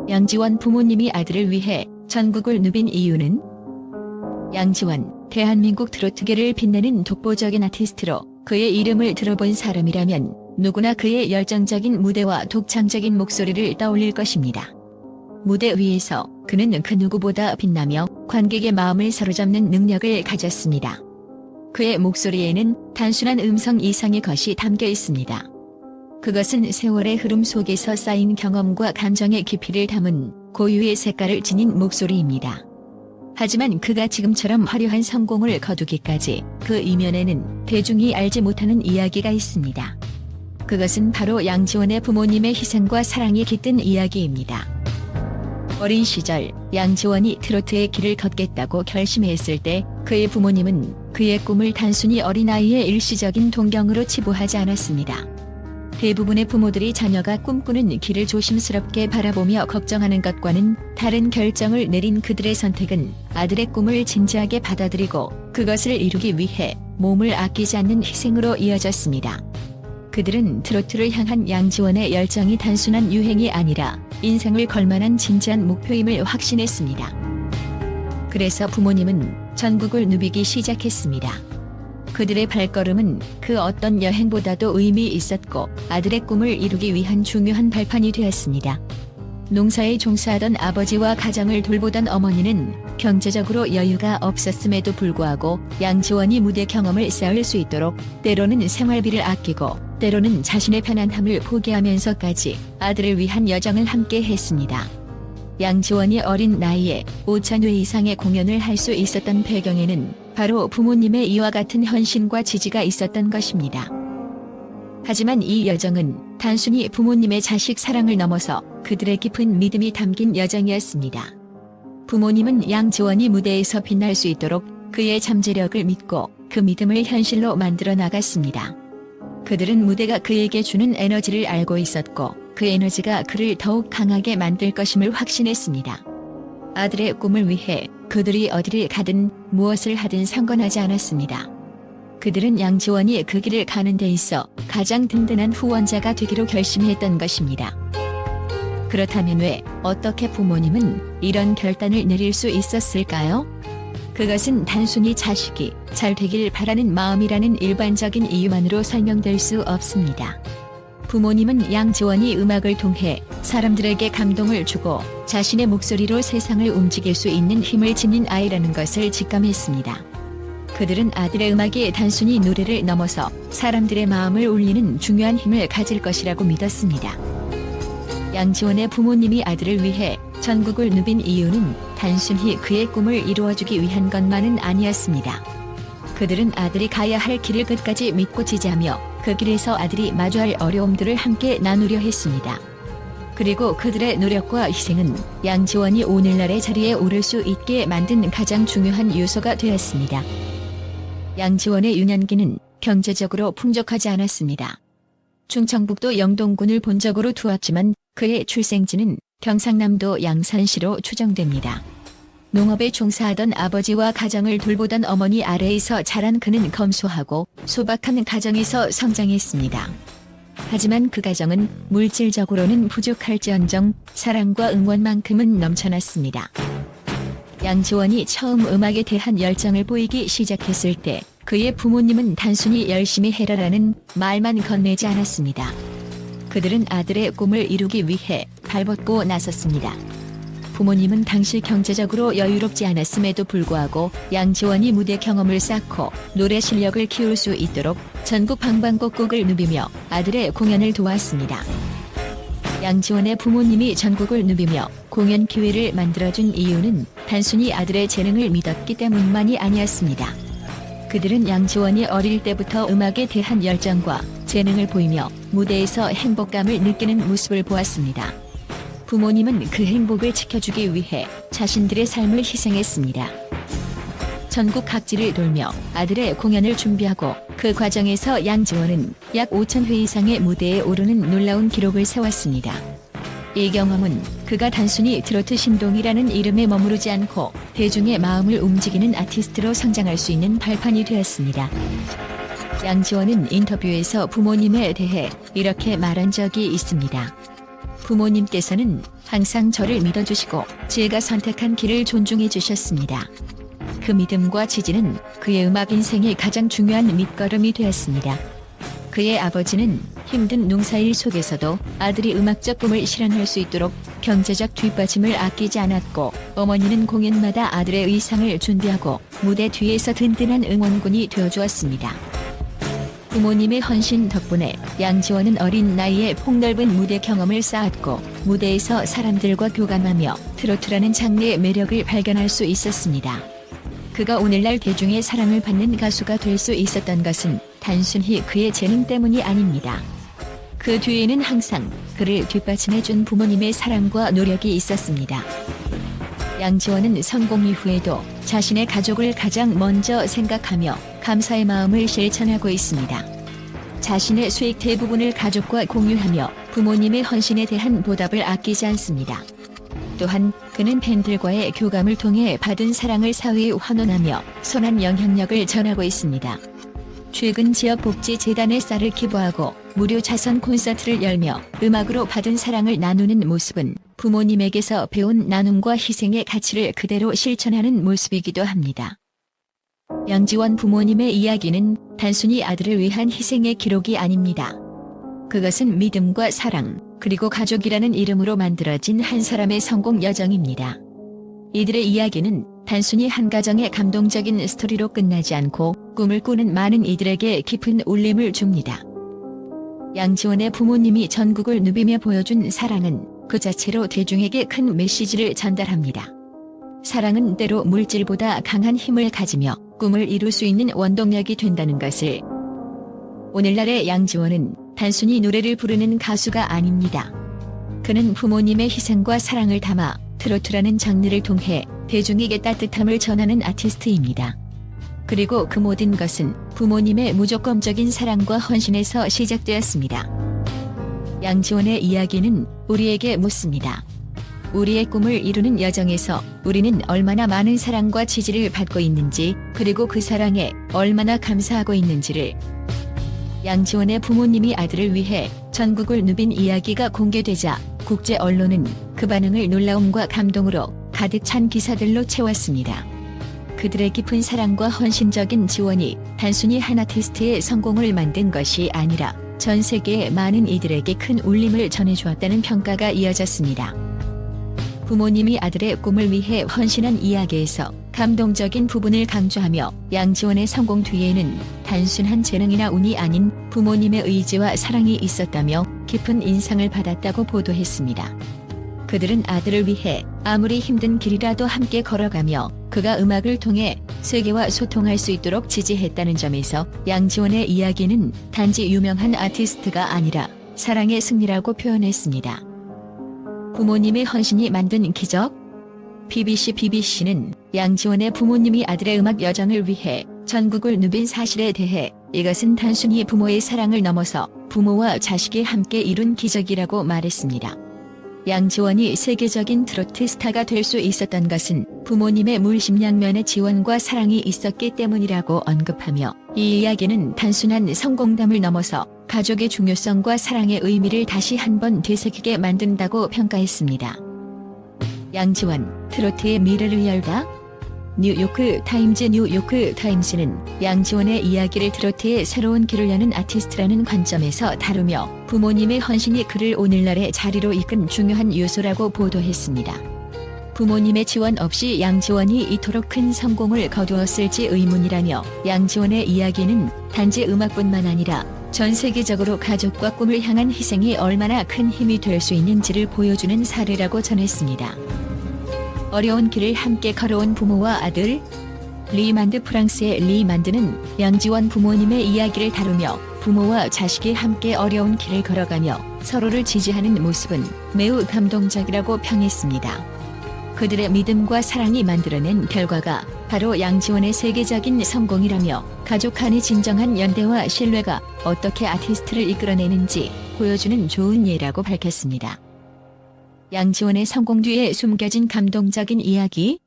양지원 부모님이 아들을 위해 전국을 누빈 이유는? 양지원, 대한민국 트로트계를 빛내는 독보적인 아티스트로 그의 이름을 들어본 사람이라면 누구나 그의 열정적인 무대와 독창적인 목소리를 떠올릴 것입니다. 무대 위에서 그는 그 누구보다 빛나며 관객의 마음을 사로잡는 능력을 가졌습니다. 그의 목소리에는 단순한 음성 이상의 것이 담겨 있습니다. 그것은 세월의 흐름 속에서 쌓인 경험과 감정의 깊이를 담은 고유의 색깔을 지닌 목소리입니다. 하지만 그가 지금처럼 화려한 성공을 거두기까지 그 이면에는 대중이 알지 못하는 이야기가 있습니다. 그것은 바로 양지원의 부모님의 희생과 사랑이 깃든 이야기입니다. 어린 시절 양지원이 트로트의 길을 걷겠다고 결심했을 때 그의 부모님은 그의 꿈을 단순히 어린아이의 일시적인 동경으로 치부하지 않았습니다. 대부분의 부모들이 자녀가 꿈꾸는 길을 조심스럽게 바라보며 걱정하는 것과는 다른 결정을 내린 그들의 선택은 아들의 꿈을 진지하게 받아들이고 그것을 이루기 위해 몸을 아끼지 않는 희생으로 이어졌습니다. 그들은 트로트를 향한 양지원의 열정이 단순한 유행이 아니라 인생을 걸만한 진지한 목표임을 확신했습니다. 그래서 부모님은 전국을 누비기 시작했습니다. 그들의 발걸음은 그 어떤 여행보다도 의미 있었고 아들의 꿈을 이루기 위한 중요한 발판이 되었습니다. 농사에 종사하던 아버지와 가정을 돌보던 어머니는 경제적으로 여유가 없었음에도 불구하고 양지원이 무대 경험을 쌓을 수 있도록 때로는 생활비를 아끼고 때로는 자신의 편안함을 포기하면서까지 아들을 위한 여정을 함께 했습니다. 양지원이 어린 나이에 5,000회 이상의 공연을 할 수 있었던 배경에는 바로 부모님의 이와 같은 헌신과 지지가 있었던 것입니다. 하지만 이 여정은 단순히 부모님의 자식 사랑을 넘어서 그들의 깊은 믿음이 담긴 여정이었습니다. 부모님은 양지원이 무대에서 빛날 수 있도록 그의 잠재력을 믿고 그 믿음을 현실로 만들어 나갔습니다. 그들은 무대가 그에게 주는 에너지를 알고 있었고 그 에너지가 그를 더욱 강하게 만들 것임을 확신했습니다. 아들의 꿈을 위해 그들이 어디를 가든 무엇을 하든 상관하지 않았습니다. 그들은 양지원이 그 길을 가는 데 있어 가장 든든한 후원자가 되기로 결심했던 것입니다. 그렇다면 왜, 어떻게 부모님은 이런 결단을 내릴 수 있었을까요? 그것은 단순히 자식이 잘 되길 바라는 마음이라는 일반적인 이유만으로 설명될 수 없습니다. 부모님은 양지원이 음악을 통해 사람들에게 감동을 주고 자신의 목소리로 세상을 움직일 수 있는 힘을 지닌 아이라는 것을 직감했습니다. 그들은 아들의 음악이 단순히 노래를 넘어서 사람들의 마음을 울리는 중요한 힘을 가질 것이라고 믿었습니다. 양지원의 부모님이 아들을 위해 전국을 누빈 이유는 단순히 그의 꿈을 이루어주기 위한 것만은 아니었습니다. 그들은 아들이 가야 할 길을 끝까지 믿고 지지하며 그 길에서 아들이 마주할 어려움들을 함께 나누려 했습니다. 그리고 그들의 노력과 희생은 양지원이 오늘날의 자리에 오를 수 있게 만든 가장 중요한 요소가 되었습니다. 양지원의 유년기는 경제적으로 풍족하지 않았습니다. 충청북도 영동군을 본적으로 두었지만 그의 출생지는 경상남도 양산시로 추정됩니다. 농업에 종사하던 아버지와 가정을 돌보던 어머니 아래에서 자란 그는 검소하고 소박한 가정에서 성장했습니다. 하지만 그 가정은 물질적으로는 부족할지언정 사랑과 응원만큼은 넘쳐났습니다. 양지원이 처음 음악에 대한 열정을 보이기 시작했을 때 그의 부모님은 단순히 열심히 해라라는 말만 건네지 않았습니다. 그들은 아들의 꿈을 이루기 위해 발벗고 나섰습니다. 부모님은 당시 경제적으로 여유롭지 않았음에도 불구하고 양지원이 무대 경험을 쌓고 노래 실력을 키울 수 있도록 전국 방방곡곡을 누비며 아들의 공연을 도왔습니다. 양지원의 부모님이 전국을 누비며 공연 기회를 만들어준 이유는 단순히 아들의 재능을 믿었기 때문만이 아니었습니다. 그들은 양지원이 어릴 때부터 음악에 대한 열정과 재능을 보이며 무대에서 행복감을 느끼는 모습을 보았습니다. 부모님은 그 행복을 지켜주기 위해 자신들의 삶을 희생했습니다. 전국 각지를 돌며 아들의 공연을 준비하고 그 과정에서 양지원은 약 5,000회 이상의 무대에 오르는 놀라운 기록을 세웠습니다. 이 경험은 그가 단순히 트로트 신동이라는 이름에 머무르지 않고 대중의 마음을 움직이는 아티스트로 성장할 수 있는 발판이 되었습니다. 양지원은 인터뷰에서 부모님에 대해 이렇게 말한 적이 있습니다. 부모님께서는 항상 저를 믿어주시고 제가 선택한 길을 존중해 주셨습니다. 그 믿음과 지지는 그의 음악 인생의 가장 중요한 밑거름이 되었습니다. 그의 아버지는 힘든 농사일 속에서도 아들이 음악적 꿈을 실현할 수 있도록 경제적 뒷받침을 아끼지 않았고, 어머니는 공연마다 아들의 의상을 준비하고 무대 뒤에서 든든한 응원군이 되어주었습니다. 부모님의 헌신 덕분에 양지원은 어린 나이에 폭넓은 무대 경험을 쌓았고, 무대에서 사람들과 교감하며 트로트라는 장르의 매력을 발견할 수 있었습니다. 그가 오늘날 대중의 사랑을 받는 가수가 될 수 있었던 것은 단순히 그의 재능 때문이 아닙니다. 그 뒤에는 항상 그를 뒷받침해준 부모님의 사랑과 노력이 있었습니다. 양지원은 성공 이후에도 자신의 가족을 가장 먼저 생각하며 감사의 마음을 실천하고 있습니다. 자신의 수익 대부분을 가족과 공유하며 부모님의 헌신에 대한 보답을 아끼지 않습니다. 또한 그는 팬들과의 교감을 통해 받은 사랑을 사회에 환원하며 선한 영향력을 전하고 있습니다. 최근 지역복지재단에 쌀을 기부하고 무료 자선 콘서트를 열며 음악으로 받은 사랑을 나누는 모습은 부모님에게서 배운 나눔과 희생의 가치를 그대로 실천하는 모습이기도 합니다. 양지원 부모님의 이야기는 단순히 아들을 위한 희생의 기록이 아닙니다. 그것은 믿음과 사랑, 그리고 가족이라는 이름으로 만들어진 한 사람의 성공 여정입니다. 이들의 이야기는 단순히 한 가정의 감동적인 스토리로 끝나지 않고 꿈을 꾸는 많은 이들에게 깊은 울림을 줍니다. 양지원의 부모님이 전국을 누비며 보여준 사랑은 그 자체로 대중에게 큰 메시지를 전달합니다. 사랑은 때로 물질보다 강한 힘을 가지며 꿈을 이룰 수 있는 원동력이 된다는 것을. 오늘날의 양지원은 단순히 노래를 부르는 가수가 아닙니다. 그는 부모님의 희생과 사랑을 담아 트로트라는 장르를 통해 대중에게 따뜻함을 전하는 아티스트입니다. 그리고 그 모든 것은 부모님의 무조건적인 사랑과 헌신에서 시작되었습니다. 양지원의 이야기는 우리에게 묻습니다. 우리의 꿈을 이루는 여정에서 우리는 얼마나 많은 사랑과 지지를 받고 있는지, 그리고 그 사랑에 얼마나 감사하고 있는지를. 양지원의 부모님이 아들을 위해 전국을 누빈 이야기가 공개되자 국제 언론은 그 반응을 놀라움과 감동으로 가득 찬 기사들로 채웠습니다. 그들의 깊은 사랑과 헌신적인 지원이 단순히 한 아티스트의 성공을 만든 것이 아니라 전 세계의 많은 이들에게 큰 울림을 전해주었다는 평가가 이어졌습니다. 부모님이 아들의 꿈을 위해 헌신한 이야기에서 감동적인 부분을 강조하며 양지원의 성공 뒤에는 단순한 재능이나 운이 아닌 부모님의 의지와 사랑이 있었다며 깊은 인상을 받았다고 보도했습니다. 그들은 아들을 위해 아무리 힘든 길이라도 함께 걸어가며 그가 음악을 통해 세계와 소통할 수 있도록 지지했다는 점에서 양지원의 이야기는 단지 유명한 아티스트가 아니라 사랑의 승리라고 표현했습니다. 부모님의 헌신이 만든 기적? BBC는 양지원의 부모님이 아들의 음악 여정을 위해 전국을 누빈 사실에 대해 이것은 단순히 부모의 사랑을 넘어서 부모와 자식이 함께 이룬 기적이라고 말했습니다. 양지원이 세계적인 트로트 스타가 될 수 있었던 것은 부모님의 물심양면의 지원과 사랑이 있었기 때문이라고 언급하며, 이 이야기는 단순한 성공담을 넘어서 가족의 중요성과 사랑의 의미를 다시 한번 되새기게 만든다고 평가했습니다. 양지원, 트로트의 미래를 열다? 뉴요크 타임즈는 양지원의 이야기를 트로트의 새로운 길을 여는 아티스트라는 관점에서 다루며 부모님의 헌신이 그를 오늘날의 자리로 이끈 중요한 요소라고 보도했습니다. 부모님의 지원 없이 양지원이 이토록 큰 성공을 거두었을지 의문이라며, 양지원의 이야기는 단지 음악뿐만 아니라 전 세계적으로 가족과 꿈을 향한 희생이 얼마나 큰 힘이 될 수 있는지를 보여주는 사례라고 전했습니다. 어려운 길을 함께 걸어온 부모와 아들. 프랑스의 리만드는 양지원 부모님의 이야기를 다루며 부모와 자식이 함께 어려운 길을 걸어가며 서로를 지지하는 모습은 매우 감동적이라고 평했습니다. 그들의 믿음과 사랑이 만들어낸 결과가 바로 양지원의 세계적인 성공이라며, 가족 간의 진정한 연대와 신뢰가 어떻게 아티스트를 이끌어내는지 보여주는 좋은 예라고 밝혔습니다. 양지원의 성공 뒤에 숨겨진 감동적인 이야기.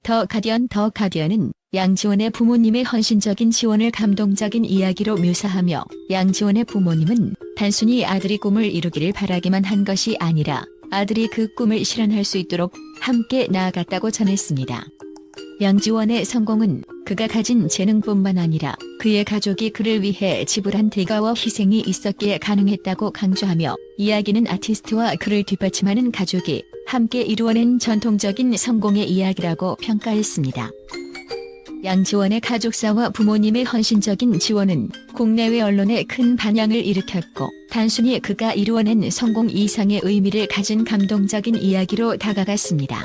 더 가디언은 양지원의 부모님의 헌신적인 지원을 감동적인 이야기로 묘사하며, 양지원의 부모님은 단순히 아들이 꿈을 이루기를 바라기만 한 것이 아니라 아들이 그 꿈을 실현할 수 있도록 함께 나아갔다고 전했습니다. 양지원의 성공은 그가 가진 재능뿐만 아니라 그의 가족이 그를 위해 지불한 대가와 희생이 있었기에 가능했다고 강조하며, 이야기는 아티스트와 그를 뒷받침하는 가족이 함께 이루어낸 전통적인 성공의 이야기라고 평가했습니다. 양지원의 가족사와 부모님의 헌신적인 지원은 국내외 언론에 큰 반향을 일으켰고, 단순히 그가 이루어낸 성공 이상의 의미를 가진 감동적인 이야기로 다가갔습니다.